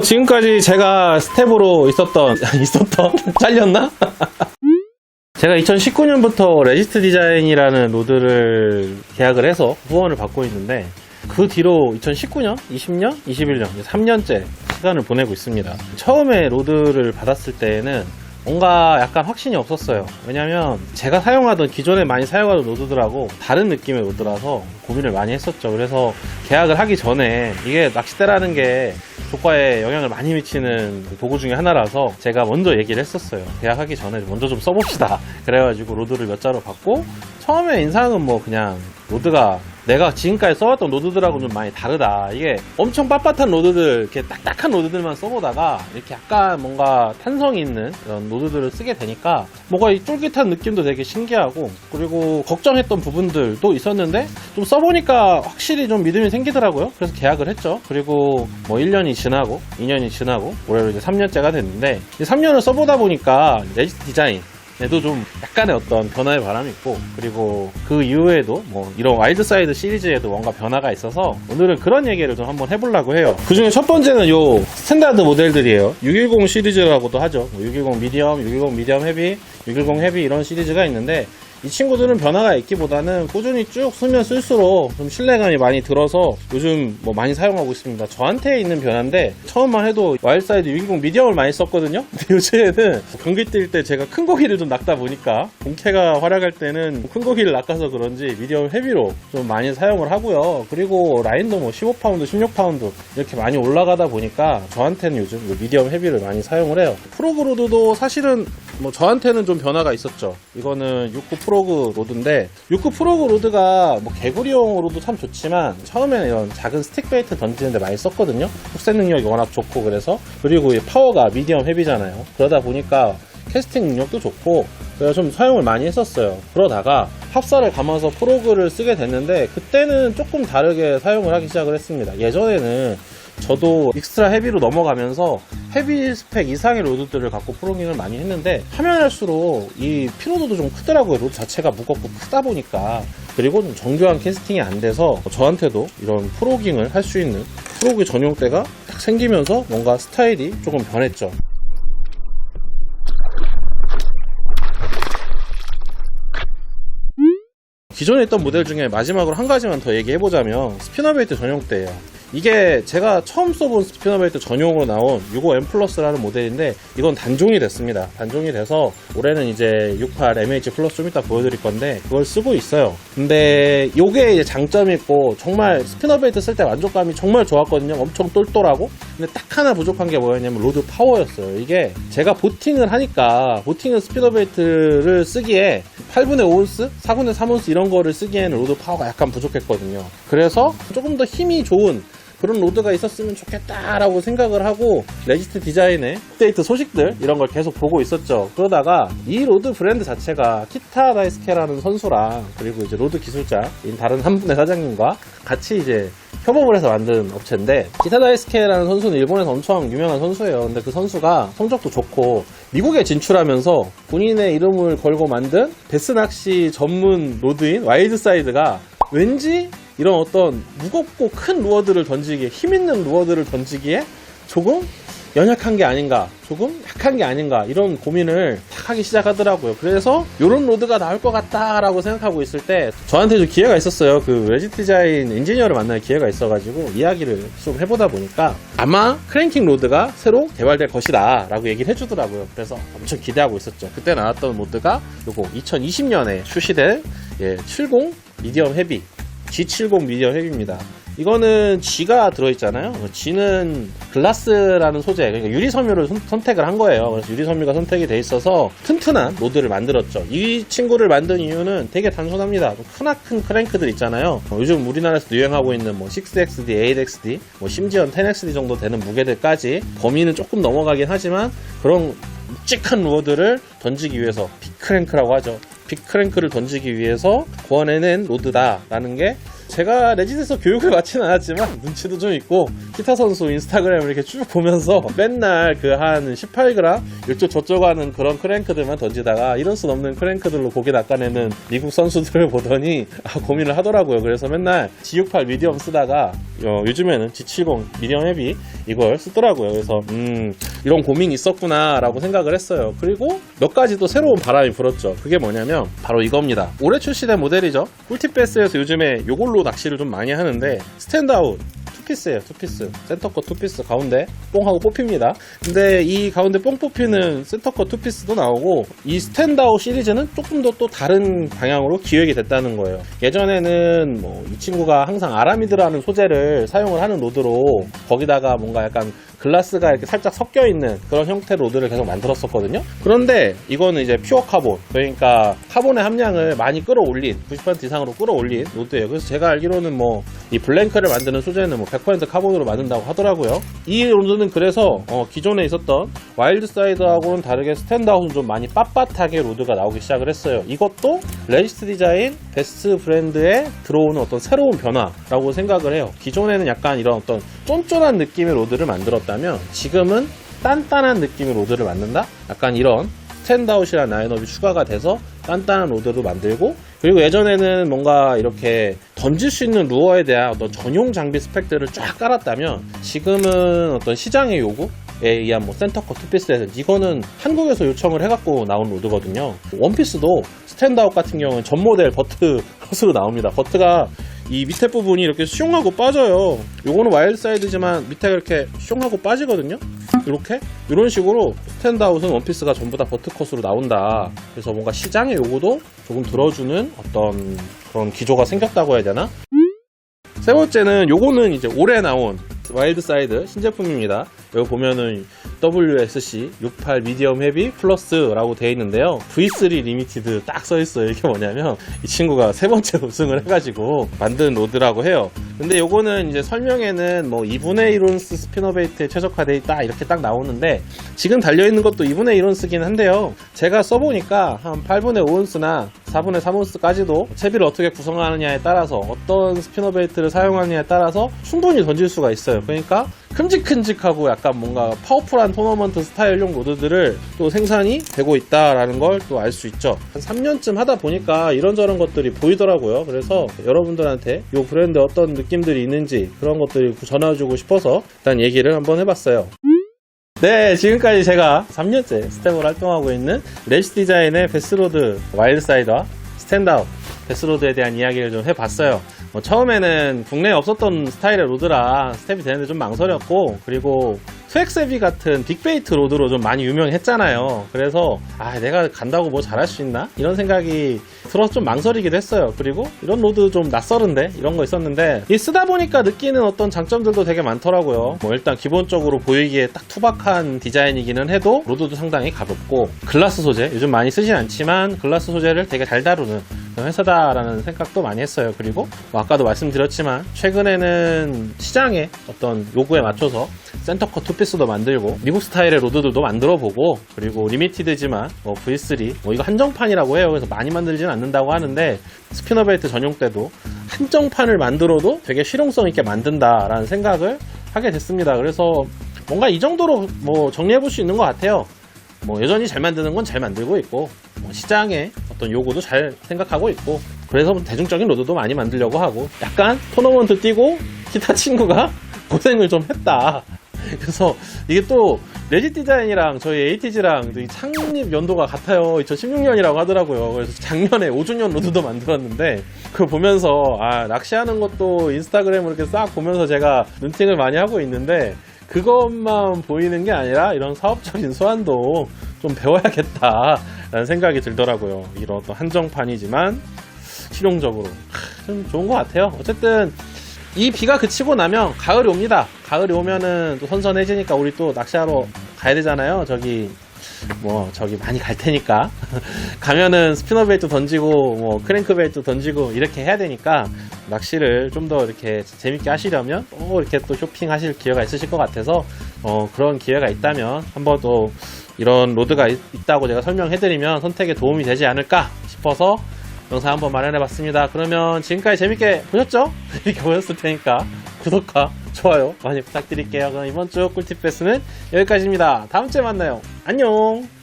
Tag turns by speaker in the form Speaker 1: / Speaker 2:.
Speaker 1: 지금까지 제가 스텝으로 있었던 잘렸나? 제가 2019년부터 레지스트 디자인이라는 로드를 계약을 해서 후원을 받고 있는데, 그 뒤로 2019년, 20년, 21년, 3년째 시간을 보내고 있습니다. 처음에 로드를 받았을 때에는 뭔가 약간 확신이 없었어요. 왜냐면 제가 사용하던, 기존에 많이 사용하던 로드들하고 다른 느낌의 로드라서 고민을 많이 했었죠. 그래서 계약을 하기 전에, 이게 낚싯대라는 게 조과에 영향을 많이 미치는 도구 중에 하나라서 제가 먼저 얘기를 했었어요. 계약하기 전에 먼저 좀 써봅시다. 그래가지고 로드를 몇 자로 받고, 처음에 인상은 뭐 그냥 로드가 내가 지금까지 써왔던 로드들하고 좀 많이 다르다. 이게 엄청 빳빳한 로드들, 이렇게 딱딱한 로드들만 써보다가 이렇게 약간 뭔가 탄성이 있는 그런 로드들을 쓰게 되니까 뭔가 이 쫄깃한 느낌도 되게 신기하고, 그리고 걱정했던 부분들도 있었는데 좀 써보니까 확실히 좀 믿음이 생기더라고요. 그래서 계약을 했죠. 그리고 뭐 1년이 지나고 2년이 지나고 올해로 이제 3년째가 됐는데, 3년을 써보다 보니까 레지스트 디자인 에도 좀 약간의 어떤 변화의 바람이 있고, 그리고 그 이후에도 뭐 이런 와일드사이드 시리즈에도 뭔가 변화가 있어서 오늘은 그런 얘기를 좀 한번 해보려고 해요. 그 중에 첫 번째는 요 스탠다드 모델들이에요. 610 시리즈라고도 하죠. 610 미디엄, 610 미디엄 헤비, 610 헤비 이런 시리즈가 있는데, 이 친구들은 변화가 있기보다는 꾸준히 쭉 쓰면 쓸수록 좀 신뢰감이 많이 들어서 요즘 뭐 많이 사용하고 있습니다. 저한테 있는 변화인데, 처음만 해도 와일드사이드 620 미디엄을 많이 썼거든요. 근데 요즘에는 경기 뛸 때 제가 큰 고기를 좀 낚다 보니까, 본캐가 활약할 때는 큰 고기를 낚아서 그런지 미디엄 헤비로 좀 많이 사용을 하고요. 그리고 라인도 뭐 15파운드, 16파운드 이렇게 많이 올라가다 보니까 저한테는 요즘 미디엄 헤비를 많이 사용을 해요. 프로그 로드도 사실은 뭐 저한테는 좀 변화가 있었죠. 이거는 69 프로그 로드인데, 69 프로그 로드가 뭐 개구리용으로도 참 좋지만 처음에는 이런 작은 스틱 베이트 던지는데 많이 썼거든요. 흡색 능력이 워낙 좋고, 그래서 그리고 이 파워가 미디엄 헤비잖아요. 그러다 보니까 캐스팅 능력도 좋고, 그래서 좀 사용을 많이 했었어요. 그러다가 합사를 감아서 프로그를 쓰게 됐는데, 그때는 조금 다르게 사용을 하기 시작을 했습니다. 예전에는 저도 익스트라 헤비로 넘어가면서 헤비 스펙 이상의 로드들을 갖고 프로깅을 많이 했는데, 하면 할수록 이 피로도도 좀 크더라고요. 로드 자체가 무겁고 크다 보니까. 그리고 좀 정교한 캐스팅이 안 돼서 저한테도 이런 프로깅을 할 수 있는 프로그 전용대가 딱 생기면서 뭔가 스타일이 조금 변했죠. 기존에 있던 모델 중에 마지막으로 한 가지만 더 얘기해보자면 스피너베이트 전용대예요. 이게 제가 처음 써본 스피너베이트 전용으로 나온 65M 플러스라는 모델인데, 이건 단종이 됐습니다. 단종이 돼서 올해는 이제 68 MH 플러스 좀 이따 보여드릴 건데 그걸 쓰고 있어요. 근데 요게 이제 장점이 있고, 정말 스피너베이트 쓸 때 만족감이 정말 좋았거든요. 엄청 똘똘하고. 근데 딱 하나 부족한 게 뭐였냐면 로드 파워였어요. 이게 제가 보팅을 하니까, 보팅은 스피너베이트를 쓰기에 8분의 5온스, 4분의 3온스 이런 거를 쓰기에는 로드 파워가 약간 부족했거든요. 그래서 조금 더 힘이 좋은 그런 로드가 있었으면 좋겠다라고 생각을 하고, 레지스트 디자인의 업데이트 소식들 이런 걸 계속 보고 있었죠. 그러다가 이 로드 브랜드 자체가 키타 다이스케라는 선수랑, 그리고 이제 로드 기술자인 다른 한 분의 사장님과 같이 이제 협업을 해서 만든 업체인데, 키타 다이스케라는 선수는 일본에서 엄청 유명한 선수예요. 근데 그 선수가 성적도 좋고 미국에 진출하면서 본인의 이름을 걸고 만든 베스 낚시 전문 로드인 와일드사이드가 왠지 이런 어떤 무겁고 큰 루어들을 던지기에, 힘있는 루어들을 던지기에 조금 연약한 게 아닌가, 조금 약한 게 아닌가, 이런 고민을 탁 하기 시작하더라고요. 그래서 이런 로드가 나올 것 같다라고 생각하고 있을 때 저한테 좀 기회가 있었어요. 그 레지스트 디자인 엔지니어를 만날 기회가 있어가지고 이야기를 좀 해보다 보니까 아마 크랭킹 로드가 새로 개발될 것이다 라고 얘기를 해주더라고요. 그래서 엄청 기대하고 있었죠. 그때 나왔던 모드가 요거 2020년에 출시된 70 미디엄 헤비, G70 미디엄 헤비입니다. 이거는 G가 들어있잖아요. G는 글라스라는 소재, 그러니까 유리섬유를 선택을 한 거예요. 그래서 유리섬유가 선택이 돼 있어서 튼튼한 로드를 만들었죠. 이 친구를 만든 이유는 되게 단순합니다. 크나큰 크랭크들 있잖아요. 요즘 우리나라에서 유행하고 있는 뭐 6XD, 8XD, 뭐 심지어 10XD 정도 되는 무게들까지 범위는 조금 넘어가긴 하지만, 그런 묵직한 루어들을 던지기 위해서 빅크랭크라고 하죠. 빅크랭크를 던지기 위해서 구현해낸 로드다라는 게 제가 레짓에서 교육을 받지는 않았지만 눈치도 좀 있고 기타 선수 인스타그램을 이렇게 쭉 보면서 맨날 그 한 18g 이쪽 저쪽 하는 그런 크랭크들만 던지다가 이런 수 없는 크랭크들로 고개 낚아내는 미국 선수들을 보더니 고민을 하더라고요. 그래서 맨날 G68 미디엄 쓰다가 요즘에는 G70 미디엄 헤비 이걸 쓰더라고요. 그래서 이런 고민이 있었구나 라고 생각을 했어요. 그리고 몇 가지 또 새로운 바람이 불었죠. 그게 뭐냐면 바로 이겁니다. 올해 출시된 모델이죠. 꿀팁베스에서 요즘에 요걸로 낚시를 좀 많이 하는데 스탠드아웃 투피스예요. 투피스 센터컷 투피스 가운데 뽕 하고 뽑힙니다. 근데 이 가운데 뽕 뽑히는 센터컷 투피스도 나오고 이 스탠드아웃 시리즈는 조금 더 또 다른 방향으로 기획이 됐다는 거예요. 예전에는 뭐 이 친구가 항상 아라미드라는 소재를 사용을 하는 로드로 거기다가 뭔가 약간 글라스가 이렇게 살짝 섞여 있는 그런 형태의 로드를 계속 만들었었거든요. 그런데 이거는 이제 퓨어 카본, 그러니까 카본의 함량을 많이 끌어올린 90% 이상으로 끌어올린 로드예요. 그래서 제가 알기로는 뭐 이 블랭크를 만드는 소재는 뭐 100% 카본으로 만든다고 하더라고요. 이 로드는 그래서 기존에 있었던 와일드 사이드하고는 다르게 스탠드아웃은 좀 많이 빳빳하게 로드가 나오기 시작을 했어요. 이것도 레지스트 디자인 베스트 브랜드에 들어오는 어떤 새로운 변화라고 생각을 해요. 기존에는 약간 이런 어떤 쫀쫀한 느낌의 로드를 만들었다면 지금은 단단한 느낌의 로드를 만든다? 약간 이런 스탠드아웃이라는 라인업이 추가가 돼서 단단한 로드도 만들고, 그리고 예전에는 뭔가 이렇게 던질 수 있는 루어에 대한 어떤 전용 장비 스펙들을 쫙 깔았다면 지금은 어떤 시장의 요구에 의한 뭐 센터컷 투피스에서 이거는 한국에서 요청을 해갖고 나온 로드거든요. 원피스도 스탠드아웃 같은 경우는 전 모델 버트 컷으로 나옵니다. 버트가 이 밑에 부분이 이렇게 슝하고 빠져요. 요거는 와일드 사이드지만 밑에가 이렇게 슝하고 빠지거든요. 이렇게 이런 식으로 스탠드아웃은 원피스가 전부 다 버트컷으로 나온다. 그래서 뭔가 시장의 요구도 조금 들어주는 어떤 그런 기조가 생겼다고 해야 되나? 세 번째는 요거는 이제 올해 나온 와일드 사이드 신제품입니다. 여기 보면은 WSC 68 미디엄 헤비 플러스라고 되어 있는데요. V3 리미티드 딱 써있어요. 이게 뭐냐면 이 친구가 세 번째 우승을 해가지고 만든 로드라고 해요. 근데 요거는 이제 설명에는 뭐 2분의 1온스 스피너베이트에 최적화되어 있다 이렇게 딱 나오는데 지금 달려있는 것도 2분의 1온스긴 한데요. 제가 써보니까 한 8분의 5온스나 4분의 3온스까지도 채비를 어떻게 구성하느냐에 따라서 어떤 스피너베이트를 사용하느냐에 따라서 충분히 던질 수가 있어요. 그러니까 큼직큼직하고 약간 뭔가 파워풀한 토너먼트 스타일용 로드들을 또 생산이 되고 있다라는 걸 또 알 수 있죠. 한 3년쯤 하다 보니까 이런저런 것들이 보이더라고요. 그래서 여러분들한테 이 브랜드 어떤 느낌들이 있는지 그런 것들을 전해주고 싶어서 일단 얘기를 한번 해봤어요. 네, 지금까지 제가 3년째 스텝으로 활동하고 있는 레지스트 디자인의 베스로드 와일드사이드와 스탠드아웃 베스로드에 대한 이야기를 좀 해봤어요. 처음에는 국내에 없었던 스타일의 로드라 스텝이 되는데 좀 망설였고, 그리고 트랙세비 같은 빅베이트 로드로 좀 많이 유명했잖아요. 그래서 내가 간다고 뭐 잘할 수 있나? 이런 생각이 들어서 좀 망설이기도 했어요. 그리고 이런 로드 좀 낯설은데? 이런 거 있었는데 이 쓰다 보니까 느끼는 어떤 장점들도 되게 많더라고요. 뭐 일단 기본적으로 보이기에 딱 투박한 디자인이기는 해도 로드도 상당히 가볍고, 글라스 소재, 요즘 많이 쓰진 않지만 글라스 소재를 되게 잘 다루는 그런 회사다라는 생각도 많이 했어요. 그리고 뭐 아까도 말씀드렸지만 최근에는 시장의 어떤 요구에 맞춰서 센터컷 투피스도 만들고 미국 스타일의 로드들도 만들어보고, 그리고 리미티드지만 뭐 V3 뭐 이거 한정판이라고 해요. 그래서 많이 만들지는 않는다고 하는데 스피너베이트 전용 때도 한정판을 만들어도 되게 실용성 있게 만든다라는 생각을 하게 됐습니다. 그래서 뭔가 이 정도로 뭐 정리해볼 수 있는 것 같아요. 뭐 여전히 잘 만드는 건 잘 만들고 있고, 뭐 시장의 어떤 요구도 잘 생각하고 있고, 그래서 대중적인 로드도 많이 만들려고 하고, 약간 토너먼트 뛰고 기타 친구가 고생을 좀 했다. 그래서 이게 또 레짓 디자인이랑 저희 에이티즈랑 창립 연도가 같아요. 2016년이라고 하더라고요. 그래서 작년에 5주년 로드도 만들었는데 그걸 보면서 낚시하는 것도 인스타그램으로 이렇게 싹 보면서 제가 눈팅을 많이 하고 있는데, 그것만 보이는 게 아니라 이런 사업적인 수완도 좀 배워야겠다라는 생각이 들더라고요. 이런 또 한정판이지만 실용적으로 좀 좋은 것 같아요. 어쨌든 이 비가 그치고 나면 가을이 옵니다. 가을이 오면은 또 선선해지니까 우리 또 낚시하러 가야 되잖아요. 저기 많이 갈 테니까 가면은 스피너베이트 던지고 뭐 크랭크베이트 던지고 이렇게 해야 되니까 낚시를 좀 더 이렇게 재밌게 하시려면 이렇게 또 쇼핑하실 기회가 있으실 것 같아서 그런 기회가 있다면 한번 또 이런 로드가 있다고 제가 설명해드리면 선택에 도움이 되지 않을까 싶어서 영상 한번 마련해봤습니다. 그러면 지금까지 재밌게 보셨죠? 재밌게 보셨을 테니까 구독과 좋아요 많이 부탁드릴게요. 그럼 이번 주 꿀팁 패스는 여기까지입니다. 다음 주에 만나요. 안녕.